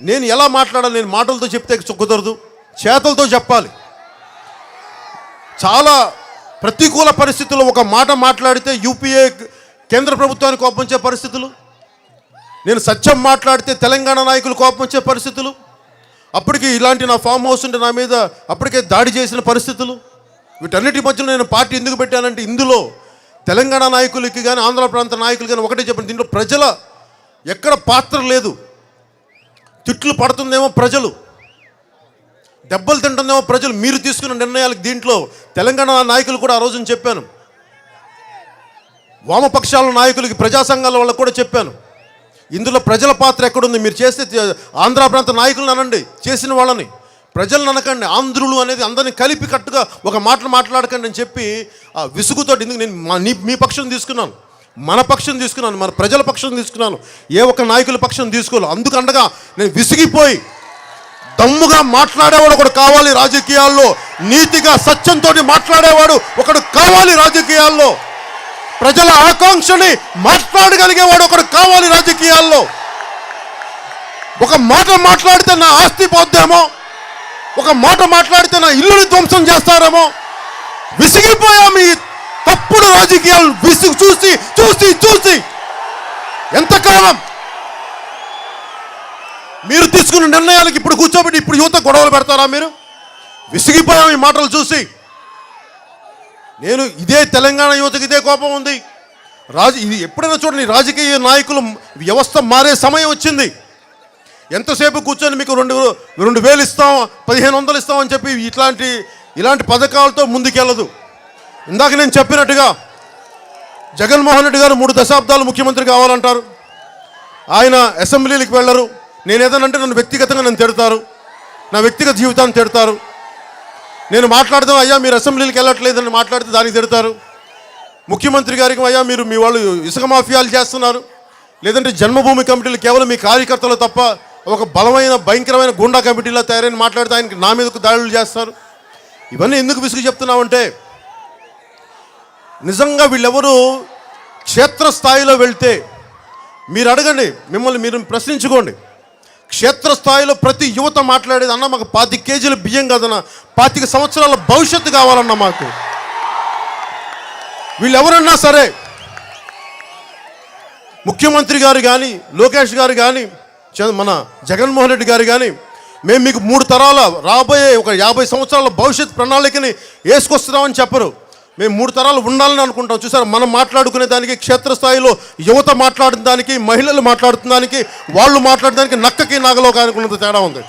నేను ఎలా మాట్లాడాలి? నేను మాటలతో చెప్తే కుదరదు, చేతలతో చెప్పాలి. చాలా ప్రతికూల పరిస్థితుల్లో ఒక మాట మాట్లాడితే యూపీఏ కేంద్ర ప్రభుత్వానికి కోపం వచ్చే పరిస్థితులు, నేను సత్యం మాట్లాడితే తెలంగాణ నాయకులు కోపం వచ్చే పరిస్థితులు, అప్పటికి ఇలాంటి నా ఫామ్ హౌస్ ఉంటే నా మీద అప్పటికే దాడి చేసిన పరిస్థితులు. వీటన్నిటి మధ్యలో నేను పార్టీ ఎందుకు పెట్టానంటే, ఇందులో తెలంగాణ నాయకులకి కానీ ఆంధ్ర ప్రాంత నాయకులు కానీ ఒకటే చెప్పండి, దీంట్లో ప్రజల ఎక్కడ పాత్ర లేదు. తిట్లు పడుతుందేమో ప్రజలు, దెబ్బలు తింటుందేమో ప్రజలు, మీరు తీసుకున్న నిర్ణయాలకు. దీంట్లో తెలంగాణ నాయకులు కూడా ఆ రోజున చెప్పాను, వామపక్షాల నాయకులకి, ప్రజా సంఘాల వాళ్ళకు కూడా చెప్పాను, ఇందులో ప్రజల పాత్ర ఎక్కడుంది? మీరు చేస్తే ఆంధ్ర ప్రాంత నాయకులను అనండి, చేసిన వాళ్ళని, ప్రజలను అనకండి. ఆంధ్రులు అనేది అందరినీ కలిపి కట్టుగా ఒక మాటలు మాట్లాడకండి అని చెప్పి ఆ విసుగుతో ఎందుకు నేను మీ పక్షం తీసుకున్నాను, మన పక్షం తీసుకున్నాను, మన ప్రజల పక్షం తీసుకున్నాను, ఏ ఒక్క నాయకుల పక్షం తీసుకోవాలి. అందుకండగా నేను విసిగిపోయి దమ్ముగా మాట్లాడేవాడు ఒకడు కావాలి రాజకీయాల్లో, నీతిగా సత్యంతో మాట్లాడేవాడు ఒకడు కావాలి రాజకీయాల్లో, ప్రజల ఆకాంక్షని మాట్లాడగలిగేవాడు ఒకడు కావాలి రాజకీయాల్లో. ఒక మాట మాట్లాడితే నా ఆస్తి పోద్దేమో, ఒక మాట మాట్లాడితే నా ఇల్లుని ధ్వంసం చేస్తారేమో. విసిగిపోయాము ఈ తప్పుడు రాజకీయాలు విసుగు చూసి చూసి చూసి. ఎంతకాలం మీరు తీసుకున్న నిర్ణయాలకు ఇప్పుడు కూర్చోబెట్టి ఇప్పుడు యువత గొడవలు పెడతారా మీరు? విసిగిపోయాం ఈ మాటలు చూసి. నేను ఇదే తెలంగాణ యువతకి ఇదే కోపం ఉంది. ఇది ఎప్పుడైనా చూడండి, రాజకీయ నాయకులు వ్యవస్థ మారే సమయం వచ్చింది. ఎంతసేపు కూర్చొని మీకు 2,000 ఇస్తాం, 1,500 ఇస్తామని చెప్పి ఇలాంటి పథకాలతో ముందుకెళ్ళదు. ఇందాక నేను చెప్పినట్టుగా జగన్మోహన్ రెడ్డి గారు 3 దశాబ్దాలు ముఖ్యమంత్రి కావాలంటారు, ఆయన అసెంబ్లీలకు వెళ్ళరు. నేను ఏదనంటే నన్ను వ్యక్తిగతంగా నన్ను తిడతారు, నా వ్యక్తిగత జీవితాన్ని తిడతారు. నేను మాట్లాడదాం, అయ్యా మీరు అసెంబ్లీలకు వెళ్ళట్లేదని మాట్లాడితే దానికి తిడతారు. ముఖ్యమంత్రి గారికి, అయ్యా మీరు మీ వాళ్ళు ఇసుక మాఫియాలు చేస్తున్నారు, లేదంటే జన్మభూమి కమిటీలు కేవలం మీ కార్యకర్తలు తప్ప ఒక బలమైన భయంకరమైన గుండా కమిటీలో తయారైన మాట్లాడితే ఆయనకి నా మీదకు దాడులు చేస్తారు. ఇవన్నీ ఎందుకు విసుగు చెప్తున్నామంటే, నిజంగా వీళ్ళెవరూ క్షేత్రస్థాయిలో వెళ్తే మీరు అడగండి, మిమ్మల్ని మీరు ప్రశ్నించుకోండి. క్షేత్రస్థాయిలో ప్రతి యువత మాట్లాడేది, అన్న మాకు 25 కేజీల బియ్యం కాదన్న, 25 సంవత్సరాల భవిష్యత్తు కావాలన్న మాకు. వీళ్ళెవరన్నా సరే, ముఖ్యమంత్రి గారు కానీ, లోకేష్ గారు కానీ, మన జగన్మోహన్ రెడ్డి గారు కానీ, మేము మీకు 3 తరాల రాబోయే ఒక 50 సంవత్సరాల భవిష్యత్ ప్రణాళికని వేసుకొస్తున్నామని చెప్పరు. మేము 3 తరాలు ఉండాలని అనుకుంటాం. చూసారు, మనం మాట్లాడుకునే దానికి, క్షేత్రస్థాయిలో యువత మాట్లాడిన దానికి, మహిళలు మాట్లాడుతున్న దానికి, వాళ్ళు మాట్లాడిన దానికి నక్కకి నాగలో కానుకున్నంత తేడా ఉంది.